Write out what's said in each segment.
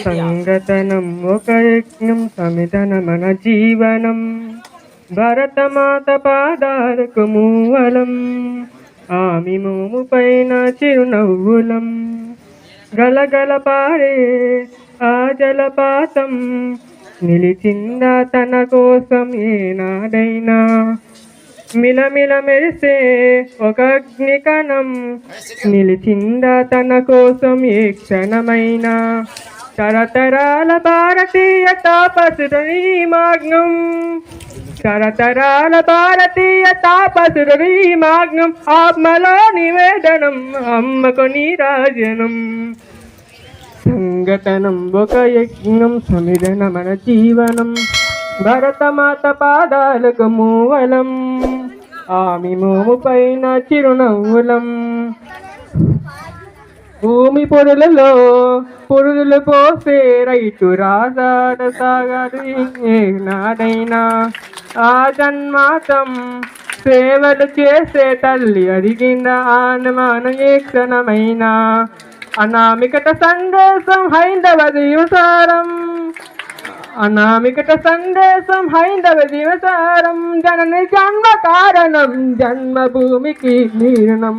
సంగతనం ఒక యజ్ఞం సమిధన మన జీవనం భరతమాత పాదాలకు మూవలం ఆమె మోము పైన చిరునవ్వులం గలగల పారే ఆ జలపాతం నిలిచిందా తన కోసం ఏనాడైనా మిలమిల మెరిసే ఒక అగ్నికణం నిలిచిందా తన కోసం ఏ క్షణమైనా తరతరాల భారతీయ తాపసురుని మాగ్నం తరతరాల భారతీయ తాపసురుని మాగ్నం ఆత్మలో నివేదనం అమ్మకు నీరాజనం సంగతనం ఒక యజ్ఞం సమిధన మన జీవనం భరతమాత పాదాలకు మూవలం ఆమె మోము పైన చిరునవ్వులం భూమి పొరులలో పురుగులు పోసే రైతు రాజాడ సాగడు నాడైనా ఆ జన్మాతం సేవలు చేసే తల్లి అడిగిన ఆనమాన ఏ క్షణమైనా అనామికట సందేశం హైందవ జీవసారం అనామికట సందేశం హైందవ జీవసారం జనని జన్మ కారణం జన్మభూమికి నీరణం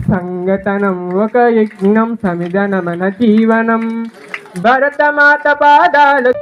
సంగతనం ఒక యజ్ఞం సమిధన మన జీవనం భరతమాత పాదాలు